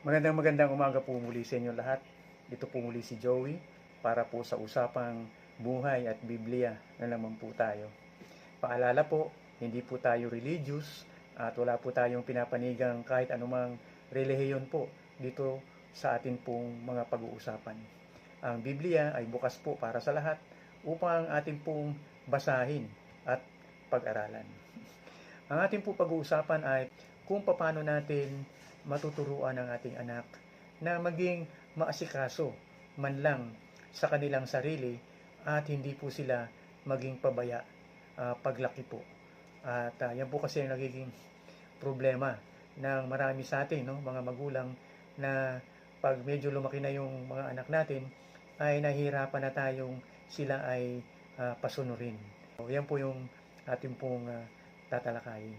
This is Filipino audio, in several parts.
Magandang umaga po muli sa inyo lahat. Ito po muli si Joey para po sa usapang buhay at Biblia na naman po tayo. Paalala po, hindi po tayo religious at wala po tayong pinapanigang kahit anumang relihiyon po dito sa atin pong mga pag-uusapan. Ang Biblia ay bukas po para sa lahat upang atin pong basahin at pag-aralan. Ang ating po pag-uusapan ay kung paano natin matuturuan ang ating anak na maging maasikaso man lang sa kanilang sarili at hindi po sila maging pabaya paglaki po. At yan po kasi ang nagiging problema ng marami sa atin, no, mga magulang, na pag medyo lumaki na yung mga anak natin, ay nahihirapan na tayong sila ay pasunurin. So, yan po yung ating pong tatalakayin.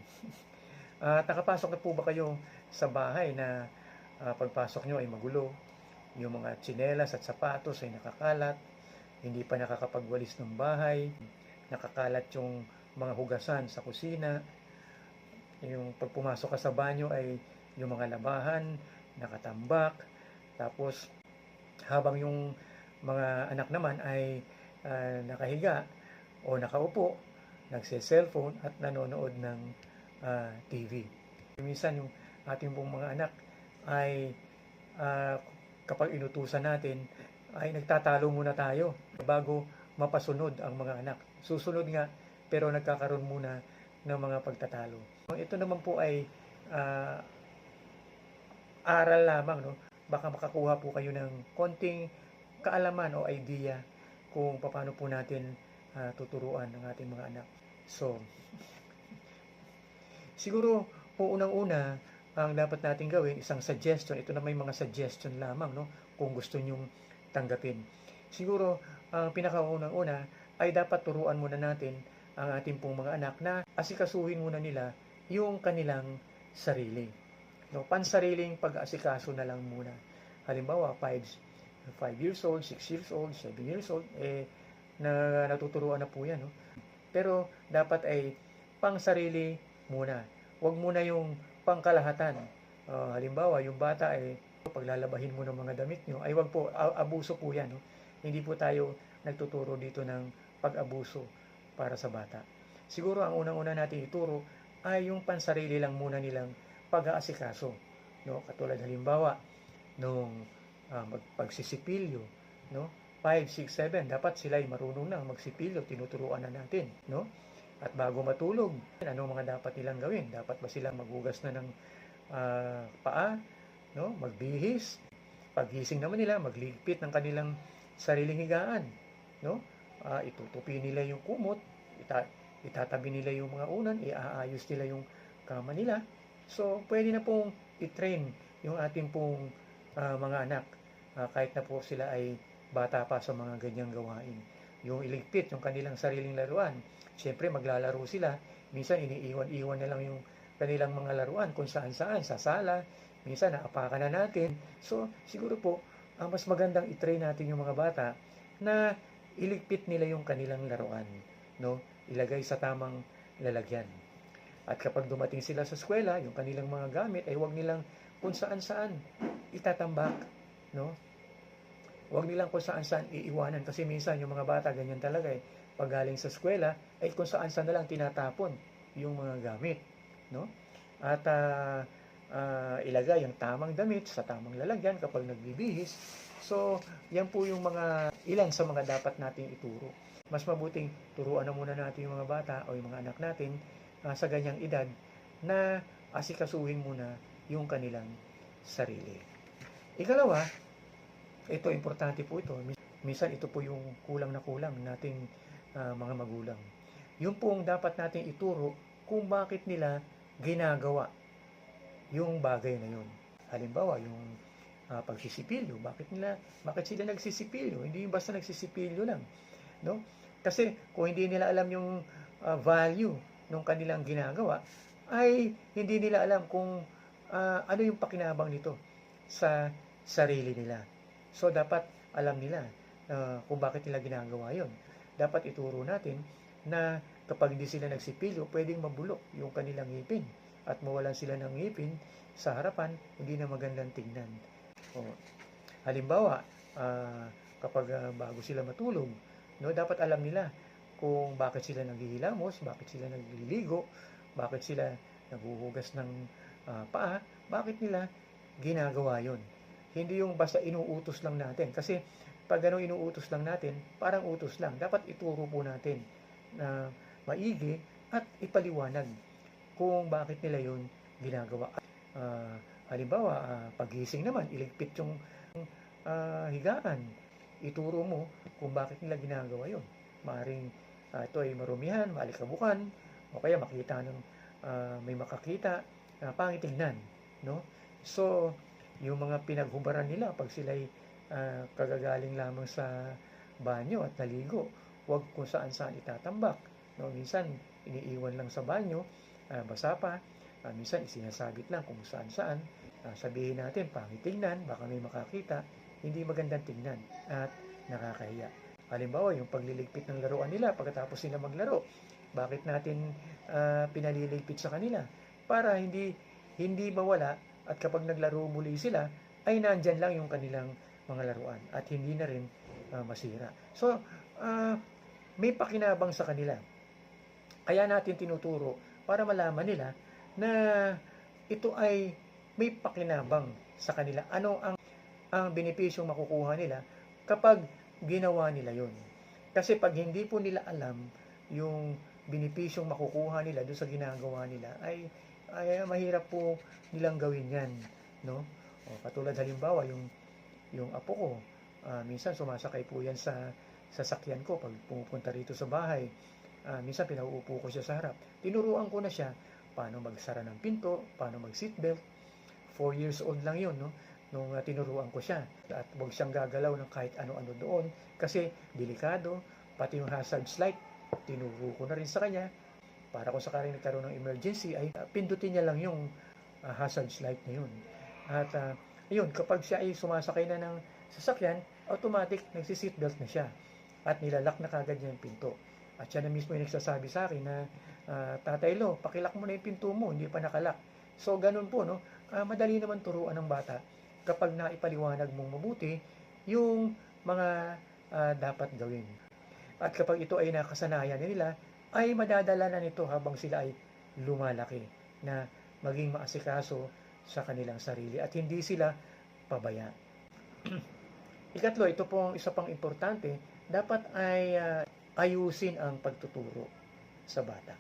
At nakapasok na po ba kayo sa bahay na pagpasok nyo ay magulo, yung mga tsinelas at sapatos ay nakakalat, hindi pa nakakapagwalis ng bahay, nakakalat yung mga hugasan sa kusina, yung pag pumasok ka sa banyo ay yung mga labahan nakatambak, tapos habang yung mga anak naman ay nakahiga o nakaupo, nagse-cellphone at nanonood ng TV. Minsan yung ating pong mga anak ay kapag inutusan natin ay nagtatalo muna tayo bago mapasunod ang mga anak. Susunod nga pero nagkakaroon muna ng mga pagtatalo. Ito naman po ay aral lamang, no? Baka makakuha po kayo ng konting kaalaman o idea kung paano po natin tuturuan ng ating mga anak. So, siguro po unang-una, ang dapat natin gawin, isang suggestion, ito na may mga suggestion lamang, no, kung gusto nyong tanggapin. Siguro, ang pinakaunang-una ay dapat turuan muna natin ang ating pong mga anak na asikasuhin muna nila yung kanilang sarili. No, pansariling pag-asikaso na lang muna. Halimbawa, 5 years old, 6 years old, 7 years old, natuturuan na po yan. No? Pero dapat ay pang-sarili muna. Huwag muna yung pangkalahatan. Halimbawa, yung bata ay paglalabahin mo ng mga damit nyo, ay wag po, abuso po yan. No? Hindi po tayo nagtuturo dito ng pag-abuso para sa bata. Siguro ang unang-una natin ituro ay yung pansarili lang muna nilang pag-aasikaso. No? Katulad halimbawa, nung pagsisipilyo, no? 5, 6, 7, dapat sila ay marunong na magsipilyo, tinuturuan na natin. No? At bago matulog, anong mga dapat nilang gawin? Dapat ba silang maghugas na ng paa? No? Magbihis? Paggising naman nila, magligpit ng kanilang sariling higaan. No? Itutupi nila yung kumot, itatabi nila yung mga unan, iaayos nila yung kama nila. So, pwede na pong i-train yung ating pong mga anak kahit na po sila ay bata pa sa mga ganyang gawain. Yung iligpit, yung kanilang sariling laruan. Siyempre, maglalaro sila. Minsan, iniiwan-iwan na lang yung kanilang mga laruan kung saan-saan, sa sala. Minsan, naapakan na natin. So, siguro po, ang mas magandang i-train natin yung mga bata na iligpit nila yung kanilang laruan. No? Ilagay sa tamang lalagyan. At kapag dumating sila sa eskwela, yung kanilang mga gamit ay huwag nilang kung saan-saan itatambak, no? Huwag nilang kung saan-saan iiwanan kasi minsan yung mga bata ganyan talaga eh. Pag galing sa eskwela ay kung saan-saan na lang tinatapon yung mga gamit, no? At ilagay yung tamang damit sa tamang lalagyan kapag nagbibihis. So, yan po yung mga ilan sa mga dapat nating ituro. Mas mabuting turuan na muna natin yung mga bata o yung mga anak natin sa ganyang edad na asikasuhin muna yung kanilang sarili. Ikalawa, ito importante po ito. Minsan ito po yung kulang na kulang nating mga magulang. Yung pong dapat nating ituro kung bakit nila ginagawa yung bagay na yun. Halimbawa, yung pagsisipilyo. Bakit sila nagsisipilyo? Hindi yung basta nagsisipilyo lang. No? Kasi kung hindi nila alam yung value ng kanilang ginagawa, ay hindi nila alam kung ano yung pakinabang nito sa sarili nila. So, dapat alam nila kung bakit nila ginagawa yon. Dapat ituro natin na kapag hindi sila nagsipilyo, pwedeng mabulok yung kanilang ngipin. at mawalan sila ng ngipin sa harapan, hindi na magandang tignan. O, halimbawa, kapag bago sila matulog, no, dapat alam nila kung bakit sila naghihilamos, bakit sila nagliligo, bakit sila naghuhugas ng paa, bakit nila ginagawa yon. Hindi yung basta inuutos lang natin. Kasi pag ano inuutos lang natin, parang utos lang. Dapat ituro po natin na maigi at ipaliwanag kung bakit nila yun ginagawa. Halimbawa, pagising naman, iligpit yung higaan. Ituro mo kung bakit nila ginagawa yun. Maaring ito ay marumihan, malikabukan, o kaya makita ng may makakita na pangit tingnan, no? So, yung mga pinaghubaran nila pag sila'y kagagaling lamang sa banyo at naligo, huwag kung saan-saan itatambak, no? Minsan iniiwan lang sa banyo, basa pa, minsan isinasabit lang kung saan-saan. Sabihin natin pangit tingnan, baka may makakita, hindi magandang tingnan at nakakahiya. Halimbawa, yung pagliligpit ng laruan nila pagkatapos sila maglaro. Bakit natin pinaliligpit sa kanila? Para hindi mawala at kapag naglaro muli sila, ay nandyan lang yung kanilang mga laruan at hindi na rin masira. So, may pakinabang sa kanila. Kaya natin tinuturo para malaman nila na ito ay may pakinabang sa kanila. Ano ang benepisyong makukuha nila kapag ginawa nila yon. Kasi pag hindi po nila alam yung benepisyong makukuha nila doon sa ginagawa nila, ay mahirap po nilang gawin yan, no? O, katulad halimbawa yung apo ko, minsan sumasakay po yan sa sasakyan ko pag pumupunta rito sa bahay. Minsan pinauupo ko siya sa harap. Tinuruan ko na siya paano magsara ng pinto, paano mag-seatbelt. 4 years old lang yun, no? Nung tinuruan ko siya. At huwag siyang gagalaw ng kahit ano-ano doon kasi delikado. Pati yung hazard light, tinuro ko na rin sa kanya para kung sakaling nagkaroon ng emergency ay pindutin niya lang yung hazard light na yun. At yun, kapag siya ay sumasakay na ng sasakyan, automatic nagsi-seatbelt na siya at nilalak na kagad niya yung pinto. At siya na mismo yung nagsasabi sa akin na Tatay Lo, pakilak mo na yung pinto mo, hindi pa nakalak. So ganun po, no? Madali naman turuan ng bata kapag naipaliwanag mong mabuti yung mga dapat gawin. At kapag ito ay nakasanayan nila, ay madadala na nito habang sila ay lumalaki na maging maasikaso sa kanilang sarili at hindi sila pabaya. Ikatlo, ito pong isa pang importante, dapat ay ayusin ang pagtuturo sa bata.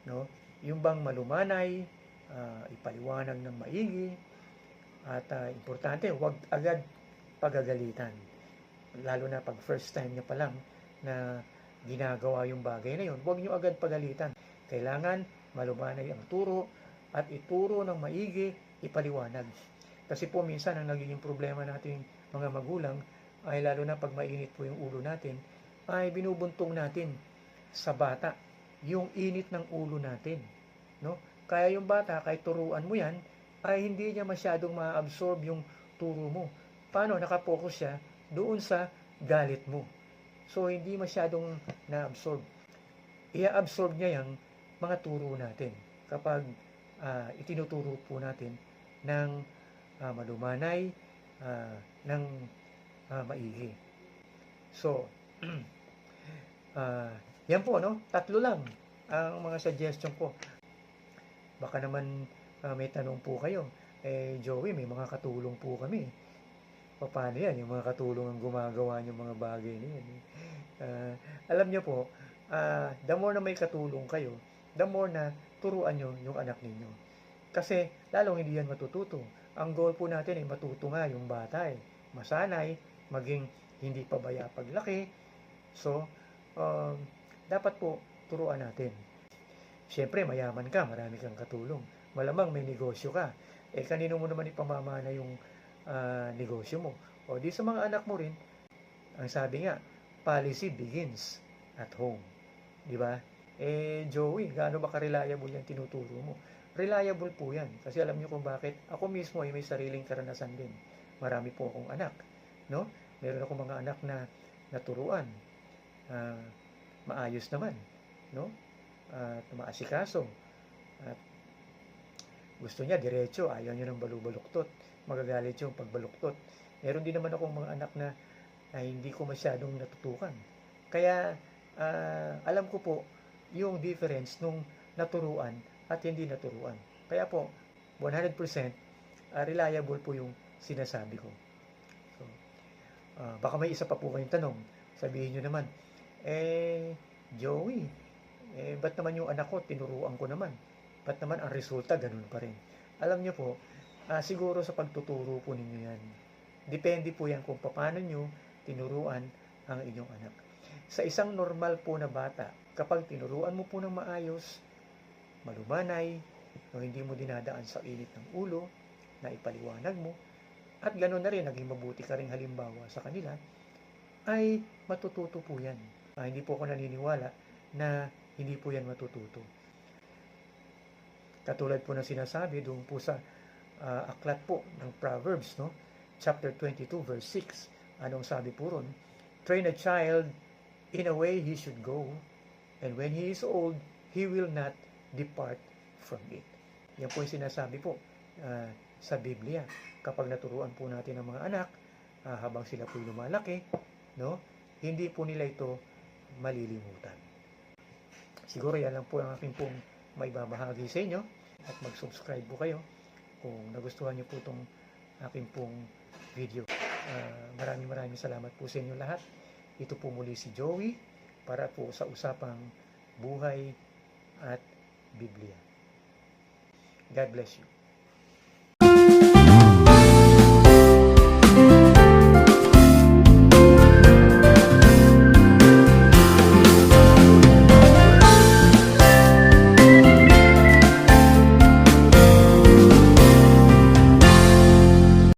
No? Yung bang malumanay, ipaliwanag ng maigi, at importante, huwag agad pagagalitan. Lalo na pag first time niya pa lang na ginagawa yung bagay na yun, huwag niyo agad pagalitan. Kailangan malumanay ang turo at ituro ng maigi, ipaliwanag. Kasi po minsan ang nagiging problema natin mga magulang ay lalo na pag mainit po yung ulo natin, ay binubuntong natin sa bata yung init ng ulo natin. No? Kaya yung bata, kahit turuan mo yan, ay hindi niya masyadong ma-absorb yung turo mo. Paano? Nakapokus siya doon sa galit mo. So, hindi masyadong na-absorb. I-absorb niya yung mga turo natin kapag itinuturo po natin ng malumanay, ng maigi. So, yan po, no? 3 lang ang mga suggestion ko. Baka naman may tanong po kayo. Joey, may mga katulong po kami. Paano yan? Yung mga katulong ang gumagawa ng mga bagay na yan. Alam nyo po, the more na may katulong kayo, the more na turuan nyo yung anak ninyo. Kasi lalong hindi yan matututo. Ang goal po natin ay matuto nga yung bata eh. Masanay, maging hindi pabaya paglaki. So, dapat po turuan natin. Siyempre, mayaman ka, marami kang katulong. Malamang may negosyo ka. Kanino mo naman ipamamana yung negosyo mo? O di sa mga anak mo rin, ang sabi nga, policy begins at home. Di ba? Joey, gaano ba ka-reliable yung tinuturo mo? Reliable po yan. Kasi alam niyo kung bakit. Ako mismo ay may sariling karanasan din. Marami po akong anak. No? Meron akong mga anak na naturuan. Maayos naman. No? At maasikaso. At Gusto niya diretso, ayaw niya ng balubaluktot. Magagalit yung pagbaluktot. Meron din naman akong mga anak na hindi ko masyadong natutukan. Kaya alam ko po yung difference nung naturuan at hindi naturuan. Kaya po, 100% reliable po yung sinasabi ko. So, baka may isa pa po kayong tanong. Sabihin nyo naman, Joey, ba't naman yung anak ko, tinuruan ko naman? Ba't naman ang resulta, ganun pa rin? Alam nyo po, siguro sa pagtuturo po ninyo yan. Depende po yan kung paano nyo tinuruan ang inyong anak. Sa isang normal po na bata, kapag tinuruan mo po ng maayos, malumanay, o hindi mo dinadaan sa init ng ulo, na ipaliwanag mo, at gano'n na rin, naging mabuti ka rin halimbawa sa kanila, ay matututo po yan. Hindi po ako naniniwala na hindi po yan matututo. Katulad po ng sinasabi doon po sa aklat po ng Proverbs, no? Chapter 22, verse 6. Anong sabi po ron? Train a child in a way he should go, and when he is old, he will not depart from it. Yan po yung sinasabi po sa Biblia. Kapag naturuan po natin ang mga anak, habang sila po lumalaki, no? Hindi po nila ito malilimutan. Siguro yan lang po ang aking pong maibabahagi sa inyo, at mag-subscribe po kayo kung nagustuhan niyo po itong aking pong video. Maraming salamat po sa inyo lahat. Ito po muli si Joey para po sa usapang buhay at Biblia. God bless you.